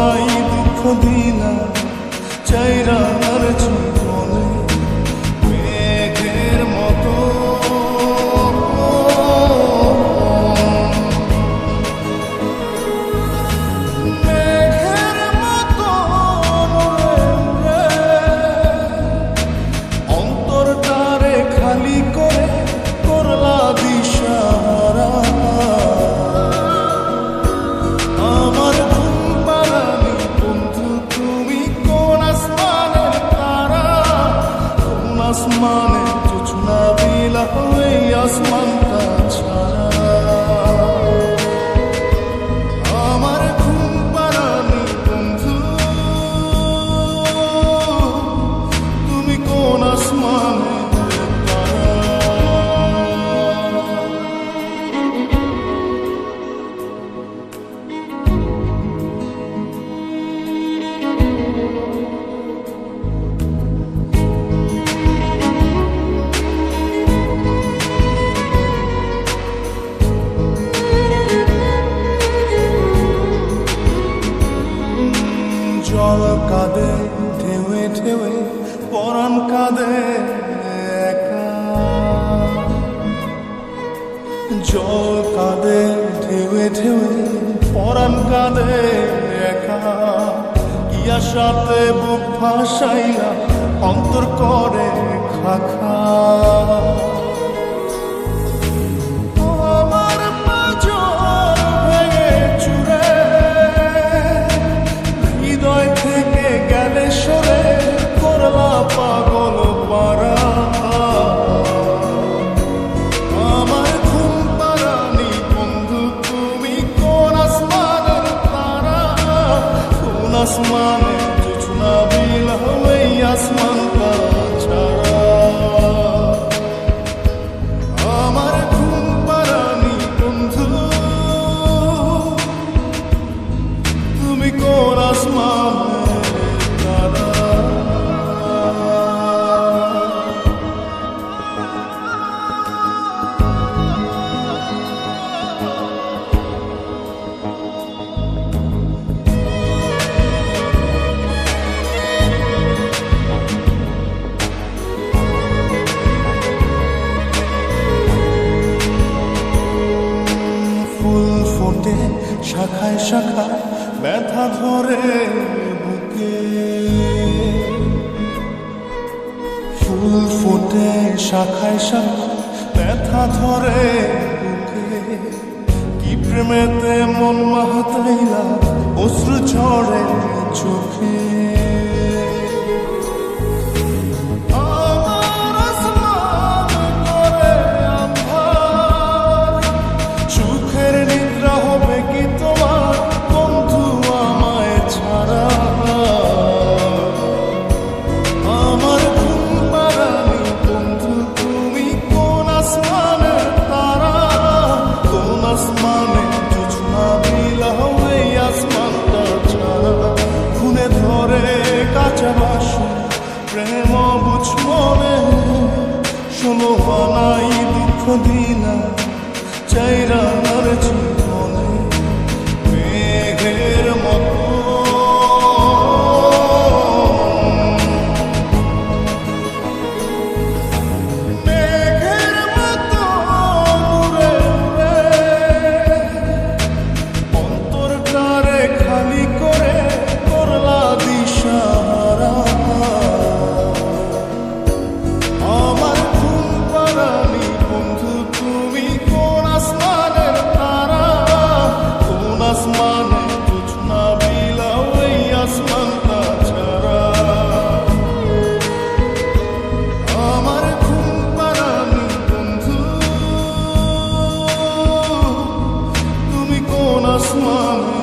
নাই দুঃখ দিলা চাইরা আর জীবনে মেঘের মতো অন্তরটারে খালি করে করলা দিশাহারা। আমার ঘুম পাড়ানি বন্ধু তুমি কোন আসমানের তারা, কোন আসমানে জোছনা বিলা এই আসমানটা ছাড়া। আমার ঘুম পাড়ানি বন্ধু তুমি কোন আসমানের জল কাঁদে ঢেউে ঢেউে পরাণ কাঁদে একা। জল কাঁদে ঢেউে ঢেউে পরাণ কাঁদে একা। ইয়া সাথে বুক ভাসাইয়া অন্তর করে খাখা। পাগল পারা আমার ঘুম পাড়ানি বন্ধু তুমি কোন আসমানের তারা, কোন আসমানে জোছনা বিলা এই আসমানটা ছাড়া। আমার ঘুম পাড়ানি বন্ধু তুমি কোন আসমানের তারা। ফুল ফোটে শাখায় শাখায় ব্যথা ধরে বুকে। ফুল ফোটে শাখায় শাখায় ব্যথা ধরে বুকে। কি প্রেমেতে মন মাহাতাইলা অশ্রু ঝরে চোখে। প্রেম বুঝ মনে শোনো নাই দুঃখ দিলা চাইরা আর জীবনে মেঘের মতো। অন্তরটারে খালি করে করলা দিশাহারা। আমার ঘুম পাড়ানি বন্ধু তুমি কোন আসমানের তারা, কোন আসমানে জোছনা বিলা এই আসমানটা ছাড়া। আমার ঘুম পাড়ানি বন্ধু তুমি কোন আসমানে